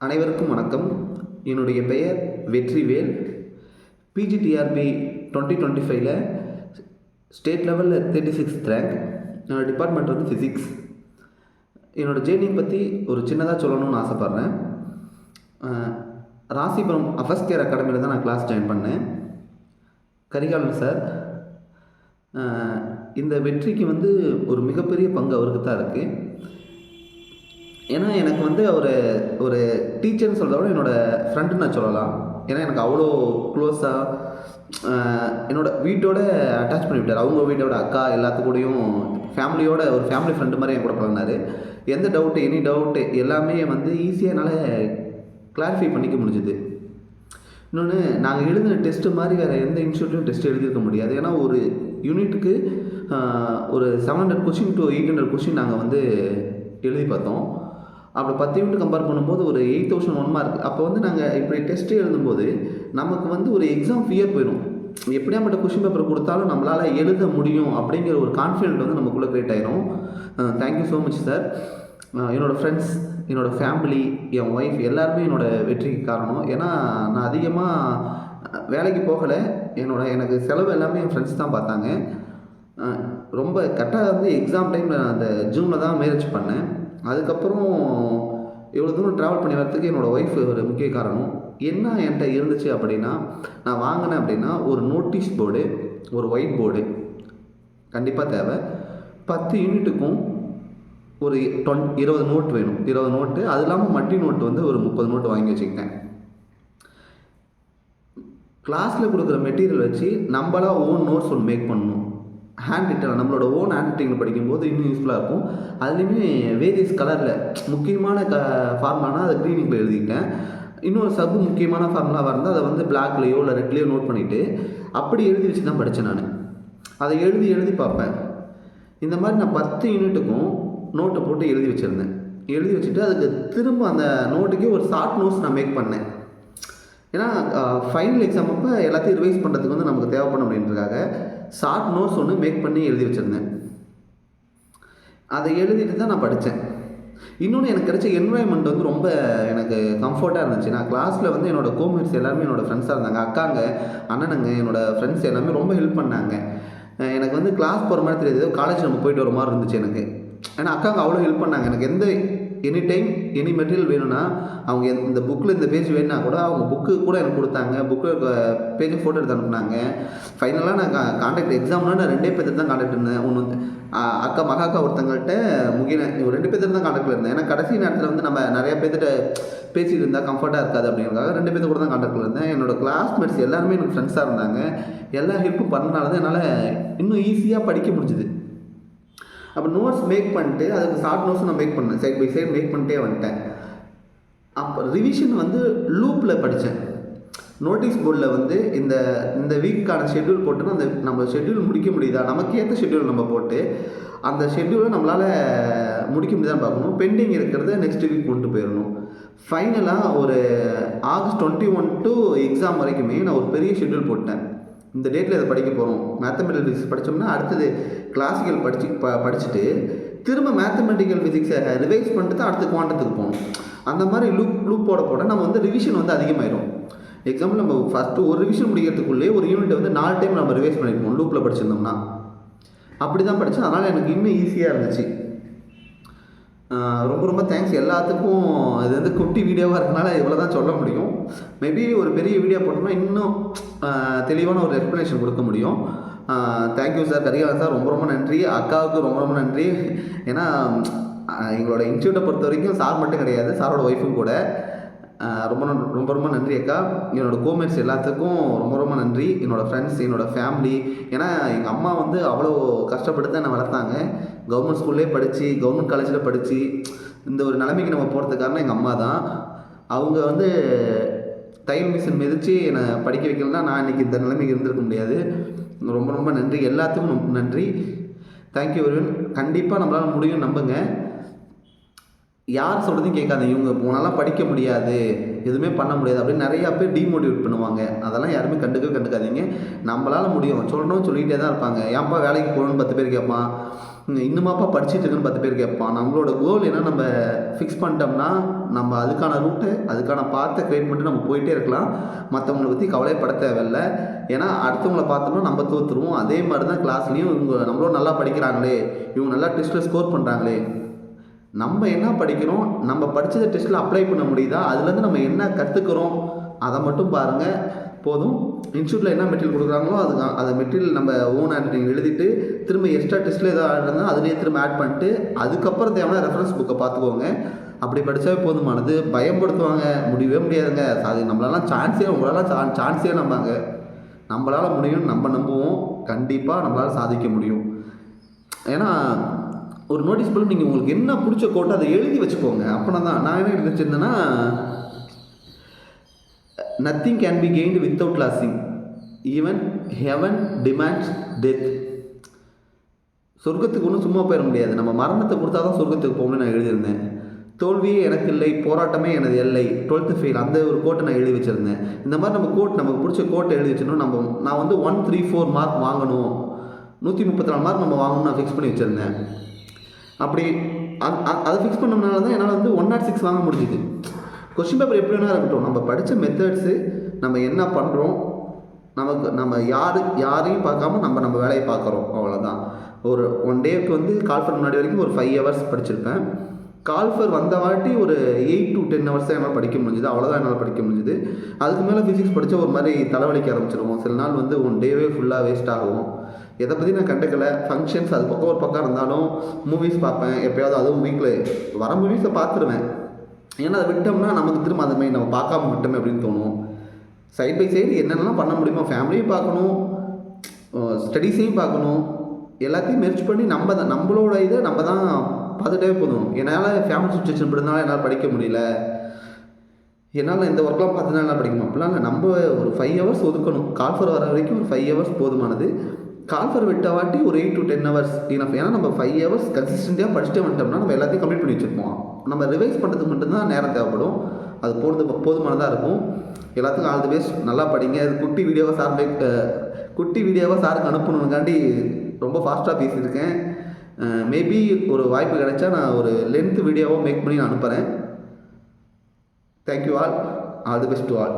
அனைவருக்கும் வணக்கம். என்னுடைய பெயர் வெற்றிவேல். பிஜிடிஆர்பி 2025ல் ஸ்டேட் லெவலில் 36th ரேங்க். என்னோடய டிபார்ட்மெண்ட் வந்து ஃபிசிக்ஸ். என்னோடய ஜேர்னி பற்றி ஒரு சின்னதாக சொல்லணும்னு ஆசைப்பட்றேன். ராசிபுரம் அஃபஸ்கேர் அகாடமியில் தான் நான் கிளாஸ் ஜாயின் பண்ணேன். கரிகாலன் சார், இந்த வெற்றிக்கு வந்து ஒரு மிகப்பெரிய பங்கு அவருக்கு தான் இருக்குது. ஏன்னா எனக்கு வந்து அவர் ஒரு டீச்சர்னு சொல்கிறத விட என்னோடய ஃப்ரெண்டுன்னு நான் சொல்லலாம். ஏன்னா எனக்கு அவ்வளோ க்ளோஸாக என்னோடய வீட்டோட அட்டாச் பண்ணி விட்டார். அவங்க வீட்டோட அக்கா எல்லாத்துக்கூடையும் ஃபேமிலியோட ஒரு ஃபேமிலி ஃப்ரெண்டு மாதிரி என் கூட பழகினார். எந்த டவுட்டு எனி டவுட்டு எல்லாமே வந்து ஈஸியாக என்னால் கிளாரிஃபை பண்ணிக்க முடிஞ்சுது. இன்னொன்று, நாங்கள் எழுதின டெஸ்ட்டு மாதிரி வேறு எந்த இன்ஸ்டியூட்லையும் டெஸ்ட் எழுதியிருக்க முடியாது. ஏன்னா ஒரு யூனிட்டுக்கு ஒரு 700 கொஷின் to 800 கொஷின் நாங்கள் வந்து எழுதி பார்த்தோம். அப்படி 10 யூனிட் கம்பேர் பண்ணும்போது ஒரு 8001 மார்க். அப்போ வந்து நாங்கள் இப்படி டெஸ்ட்டு எழுதும்போது நமக்கு வந்து ஒரு எக்ஸாம் ஃபியர் போயிடும். எப்படியாப்பட்ட கொஷின் பேப்பர் கொடுத்தாலும் நம்மளால் எழுத முடியும் அப்படிங்கிற ஒரு கான்ஃபிடென்ட் வந்து நமக்குள்ளே க்ரியேட் ஆகிரும். Thank you so much sir. என்னோடய ஃப்ரெண்ட்ஸ், என்னோடய ஃபேமிலி, என் ஒய்ஃப் எல்லாருமே என்னோடய வெற்றிக்கு காரணம். ஏன்னா நான் அதிகமாக வேலைக்கு போகலை. எனக்கு செலவு எல்லாமே என் ஃப்ரெண்ட்ஸ் தான் பார்த்தாங்க. ரொம்ப கரெக்டாக வந்து எக்ஸாம் டைமில் அந்த ஜூனில் தான் மேரேஜ் பண்ணேன். அதுக்கப்புறம் இவ்வளோ தூரம் ட்ராவல் பண்ணி வரத்துக்கு என்னோடய ஒய்ஃப் ஒரு முக்கிய காரணம். என்ன என்கிட்ட இருந்துச்சு அப்படின்னா, நான் வாங்கினேன் அப்படின்னா ஒரு நோட்டீஸ் போர்டு, ஒரு ஒயிட் போர்டு கண்டிப்பாக தேவை. 10 யூனிட்டுக்கும் ஒரு 20 நோட் வேணும். 20 நோட்டு, அது இல்லாமல் மட்டி நோட்டு வந்து ஒரு 30 நோட்டு வாங்கி வச்சுக்கிட்டேன். கிளாஸில் கொடுக்குற மெட்டீரியல் வச்சு நம்மளாக ஓன் நோட்ஸ் ஒன்று மேக் பண்ணணும். ஹேண்ட் ரிட்டன், நம்மளோட ஓன் ஹேண்ட் ரைட்டிங்கில் படிக்கும்போது இன்னும் யூஸ்ஃபுல்லாக இருக்கும். அதுலேயுமே வேரியஸ் கலரில் முக்கியமான ஃபார்முலானா அதை க்ரீனிங்கில் எழுதிக்கிட்டேன். இன்னொரு முக்கியமான ஃபார்முலாவாக இருந்தால் அதை வந்து பிளாக்லேயோ இல்லை ரெட்லேயோ நோட் பண்ணிவிட்டு அப்படி எழுதி வச்சு தான் படித்தேன். நான் அதை எழுதி பார்ப்பேன். இந்த மாதிரி நான் 10 யூனிட்டுக்கும் நோட்டை போட்டு எழுதி வச்சுருந்தேன். எழுதி வச்சுட்டு அதுக்கு திரும்ப அந்த நோட்டுக்கே ஒரு ஷார்ட் நோட்ஸ் நான் மேக் பண்ணேன். ஏன்னா ஃபைனல் எக்ஸாம் அப்போ எல்லாத்தையும் ரிவைஸ் பண்ணுறதுக்கு வந்து நமக்கு தேவைப்படும் அப்படின்றதுக்காக ஷார்ட் நோட்ஸ் ஒன்று மேக் பண்ணி எழுதி வச்சுருந்தேன். அதை எழுதிட்டு தான் நான் படித்தேன். இன்னொன்று, எனக்கு கிடைச்ச என்வாயன்மெண்ட் வந்து ரொம்ப எனக்கு கம்ஃபர்ட்டாக இருந்துச்சு. நான் கிளாஸில் வந்து என்னோடய கோமேட்ஸ் எல்லாருமே என்னோடய ஃப்ரெண்ட்ஸாக இருந்தாங்க. அக்காங்க, அண்ணனுங்க, என்னோடய ஃப்ரெண்ட்ஸ் எல்லாமே ரொம்ப ஹெல்ப் பண்ணாங்க. எனக்கு வந்து கிளாஸ் போகிற மாதிரி தெரியாது, காலேஜ் நம்ம போயிட்டு வர மாதிரி இருந்துச்சு எனக்கு. ஏன்னா அக்காங்க அவ்வளோ ஹெல்ப் பண்ணாங்க. எனக்கு எந்த எனி டைம் எனி மெட்டீரியல் வேணும்னா, அவங்க இந்த புக்கில் இந்த பேஜ் வேணுன்னா கூட அவங்க புக்கு கூட எனக்கு கொடுத்தாங்க. புக்கு பேஜை ஃபோட்டோ எடுத்து அனுப்புனாங்க. ஃபைனலாக நான் கான்டாக்ட் எக்ஸாம்னா நான் 2 பேர்த்து தான் கான்டாக்ட் இருந்தேன். ஒன்று வந்து மகாக்கா ஒருத்தங்கள்கிட்ட முகின, ஒரு 2 பேர்த்து தான் கான்டாக்டில் இருந்தேன். ஏன்னா கடைசி நேரத்தில் வந்து நம்ம நிறையா பேர்த்திட்ட பேசிட்டு இருந்தால் கம்ஃபர்ட்டாக இருக்காது அப்படிங்கிறதுக்காக 2 பேர்த்து கூட தான் கான்டாக்டில் இருந்தேன். என்னோடய கிளாஸ்மேட்ஸ் எல்லாருமே எனக்கு ஃப்ரெண்ட்ஸாக இருந்தாங்க. எல்லா ஹெல்ப்பும் பண்ணனால தான் என்னால் இன்னும் ஈஸியாக படிக்க முடிஞ்சுது. அப்போ நோட்ஸ் மேக் பண்ணிட்டு அதுக்கு ஷார்ட் நோட்ஸும் நான் மேக் பண்ணேன். சைட் பை சைட் மேக் பண்ணிட்டே வந்துட்டேன். அப்போ ரிவிஷன் வந்து லூப்பில் படித்தேன். நோட்டீஸ் போர்டில் வந்து இந்த வீக்கான ஷெட்யூல் போட்டுன்னா அந்த நம்ம ஷெட்யூல் முடிக்க முடியுதா, நமக்கு ஏற்ற ஷெட்யூல் நம்ம போட்டு அந்த ஷெட்யூலை நம்மளால் முடிக்க முடியுதான்னு பார்க்கணும். பெண்டிங் இருக்கிறத நெக்ஸ்ட் வீக் கொண்டு போயிடணும். ஃபைனலாக ஒரு ஆகஸ்ட் 21 to எக்ஸாம் வரைக்குமே நான் ஒரு பெரிய ஷெட்யூல் போட்டேன். இந்த டேட்டில் இதை படிக்க போகிறோம். மேத்தமெட்டிக்கல் ஃபிசிக்ஸ் படித்தோம்னா அடுத்தது கிளாசிக்கல் படிச்சுட்டு திரும்ப மேத்தமெட்டிக்கல் ஃபிசிக்ஸை ரிவைஸ் பண்ணிட்டு தான் அடுத்து குவாண்டத்துக்கு போகணும். அந்த மாதிரி லூப் போட நம்ம வந்து ரிவிஷன் வந்து அதிகமாகிடும். எக்ஸாம்பிள் நம்ம ஃபஸ்ட்டு ஒரு ரிவிஷன் முடிக்கிறதுக்குள்ளே ஒரு யூனிட் வந்து 4 டைம் நம்ம ரிவைஸ் பண்ணியிருப்போம் லூப்பில் படிச்சிருந்தோம்னா. அப்படி தான் படித்தேன். அதனால் எனக்கு இன்னும் ஈஸியாக இருந்துச்சு. ரொம்ப ரொம்ப தேங்க்ஸ் எல்லாத்துக்கும். இது வந்து குட்டி வீடியோவாக இருக்கனால இவ்வளோ தான் சொல்ல முடியும். மேபி ஒரு பெரிய வீடியோ போட்டோம்னா இன்னும் தெளிவான ஒரு எக்ஸ்ப்ளனேஷன் கொடுக்க முடியும். தேங்க்யூ சார், கரிகாலன் சார், ரொம்ப ரொம்ப நன்றி. அக்காவுக்கு ரொம்ப ரொம்ப நன்றி. ஏன்னா எங்களோட இன்ஸ்டியூட்டை பொறுத்த வரைக்கும் சார் மட்டும் கிடையாது, சாரோட ஒய்ஃபும் கூட. ரொம்ப ரொம்ப ரொம்ப நன்றி அக்கா. என்னோடய கோமேட்ஸ் எல்லாத்துக்கும் ரொம்ப ரொம்ப நன்றி. என்னோடய ஃப்ரெண்ட்ஸ், என்னோடய ஃபேமிலி. ஏன்னா எங்கள் அம்மா வந்து அவ்வளோ கஷ்டப்பட்டு தான் என்னை வளர்த்தாங்க. கவர்மெண்ட் ஸ்கூல்லே படித்து, கவர்மெண்ட் காலேஜில் படித்து இந்த ஒரு நிலைமைக்கு நம்ம போகிறதுக்கு காரணம் எங்கள் அம்மா தான். அவங்க வந்து தையல் மிஷின் மிதித்து என்னை படிக்க வைக்கலன்னா நான் இன்றைக்கி இந்த நிலைமைக்கு இருந்திருக்க முடியாது. ரொம்ப ரொம்ப நன்றி, எல்லாத்துக்கும் ரொம்ப நன்றி. Thank you everyone. கண்டிப்பாக நம்மளால் முடியும், நம்புங்க. யார் சொல்கிறதையும் கேட்காதீங்க. இவங்க போனாலாம் படிக்க முடியாது, எதுவுமே பண்ண முடியாது அப்படின்னு நிறையா பேர் டிமோட்டிவேட் பண்ணுவாங்க. அதெல்லாம் யாருமே கண்டுக்காதீங்க. நம்மளால் முடியும். சொல்லணும்னு சொல்லிகிட்டே தான் இருப்பாங்க. ஏன்ப்பா வேலைக்கு போகணுன்னு 10 பேர் கேட்பான். இன்னுமாப்பா படிச்சுட்டு இருக்குன்னு 10 பேர் கேட்பான். நம்மளோட கோல் என்ன, நம்ம ஃபிக்ஸ் பண்ணிட்டோம்னா நம்ம அதுக்கான ரூட்டு அதுக்கான பாத்தை க்ரியேட் பண்ணிட்டு நம்ம போயிட்டே இருக்கலாம். மற்றவங்களை பற்றி கவலைப்பட தேவையில்லை. ஏன்னா அடுத்தவங்கள பார்த்தோம்னா நம்ம தோற்றுருவோம். அதே மாதிரி தான் கிளாஸ்லேயும் இவங்க நம்மளும் நல்லா படிக்கிறாங்களே, இவங்க நல்லா டெஸ்ட்டில் ஸ்கோர் பண்ணுறாங்களே, நம்ம என்ன படிக்கிறோம், நம்ம படித்ததை டெஸ்ட்டில் அப்ளை பண்ண முடியுதா, அதுலேருந்து நம்ம என்ன கற்றுக்குறோம் அதை மட்டும் பாருங்கள் போதும். இன்ஸ்டியூட்டில் என்ன மெட்டீரியல் கொடுக்குறாங்களோ அதை மெட்டீரியல் நம்ம ஓன் ஹேண்ட் ரைட்டிங் எழுதிட்டு திரும்ப எக்ஸ்ட்ரா டெஸ்ட்டில் ஏதோ ஆட் இருந்தால் அதுலேயே திரும்ப ஆட் பண்ணிட்டு அதுக்கப்புறம் தேவையான ரெஃபரன்ஸ் புக்கை பார்த்துக்கோங்க. அப்படி படித்தாவே போதுமானது. பயன்படுத்துவாங்க, முடியவே முடியாதுங்க, அது நம்மளாலாம் உங்களால் சான்ஸே நம்பாங்க. நம்மளால் முடியும், நம்ம நம்புவோம், கண்டிப்பாக நம்மளால் சாதிக்க முடியும். ஏன்னா ஒரு நோட்டீஸ் போர்டில் நீங்கள் உங்களுக்கு என்ன பிடிச்ச கோட்டை அதை எழுதி வச்சுக்கோங்க. அப்படின்னா தான் நான் என்ன எழுதி வச்சுருந்தேன்னா, nothing can be gained without losing, even heaven demands death. சொர்க்கத்துக்கு ஒன்றும் சும்மா போயிட முடியாது, நம்ம மரணத்தை கொடுத்தா தான் சொர்க்கத்துக்கு போகணும்னு நான் எழுதியிருந்தேன். தோல்வியே எனக்கு இல்லை, போராட்டமே எனது எல்லை, 12th ஃபெயில், அந்த ஒரு கோட்டை நான் எழுதி வச்சுருந்தேன். இந்த மாதிரி நம்ம நமக்கு பிடிச்ச கோட்டை எழுதி வச்சிடணும். நான் வந்து 134 மார்க் வாங்கணும், 134 மார்க் நம்ம வாங்கணும்னு நான் ஃபிக்ஸ் பண்ணி வச்சுருந்தேன். அப்படி அதை ஃபிக்ஸ் பண்ணனால தான் என்னால் வந்து 106 வாங்க முடிஞ்சுது. கொஸ்டின் பேப்பர் எப்படி வேணா இருக்கட்டும், நம்ம படித்த மெத்தட்ஸு, நம்ம என்ன பண்ணுறோம், நம்ம யாரையும் பார்க்காம நம்ம வேலையை பார்க்குறோம், அவ்வளோதான். ஒரு 1 டேக்கு வந்து கால்ஃபர் முன்னாடி வரைக்கும் ஒரு 5 hours படிச்சிருப்பேன். கால்ஃபர் வந்த வாட்டி ஒரு 8 to 10 hours தான் என்னால் படிக்க முடிஞ்சுது, அவ்வளோதான் என்னால் படிக்க முடிஞ்சுது. அதுக்கு மேலே ஃபிசிக்ஸ் படித்தா ஒரு மாதிரி தலைவலிக்க ஆரம்பிச்சிருவோம். சில நாள் வந்து 1 டேவே ஃபுல்லாக வேஸ்ட் ஆகும். எதை பற்றி நான் கண்டுக்கலை. ஃபங்க்ஷன்ஸ் அது பக்கம் ஒரு பக்கம் இருந்தாலும் மூவிஸ் பார்ப்பேன் எப்போயாவது, அதுவும் வீக்கில் வர மூவிஸை பார்த்துருவேன். ஏன்னா அதை விட்டோம்னா நமக்கு திரும்ப அதை மாதிரி நம்ம பார்க்காம விட்டோமே அப்படின்னு தோணும். சைட் பை சைடு என்னென்னலாம் பண்ண முடியுமோ, ஃபேமிலியும் பார்க்கணும், ஸ்டடீஸையும் பார்க்கணும், எல்லாத்தையும் மெர்ஜ் பண்ணி நம்மளோட இதை நம்ம தான் பார்த்துட்டே போதும். என்னால் ஃபேமிலி சுச்சுவேஷன் இப்படினால என்னால் படிக்க முடியல, என்னால் இந்த ஒர்க்லாம் பார்த்துனா என்னால் படிக்கணும் அப்படிலாம் இல்லை. நம்ம ஒரு 5 hours ஒதுக்கணும். கால்ஃபர் வர வரைக்கும் ஒரு 5 hours போதுமானது. கால்ஃபர் விட்ட வாட்டி ஒரு 8 to 10 hours இனஃப். ஏன்னா நம்ம 5 hours கன்சிஸ்டண்ட்டாக படிச்சுட்டே வந்துட்டோம்னா நம்ம எல்லாத்தையும் கம்ப்ளீட் பண்ணி வச்சுருப்போம். நம்ம ரிவைஸ் பண்ணுறதுக்கு மட்டும்தான் நேரம் தேவைப்படும், அது போதுமானதாக இருக்கும். எல்லாத்துக்கும் ஆல் தி பெஸ்ட், நல்லா படிங்க. இது குட்டி வீடியோவாக சாருக்கு அனுப்பணுங்காண்டி ரொம்ப ஃபாஸ்ட்டாக பேசியிருக்கேன். மேபி ஒரு வாய்ப்பு கிடைச்சா நான் ஒரு லென்த் வீடியோவாக மேக் பண்ணி நான் அனுப்புகிறேன். Thank you all the best to all.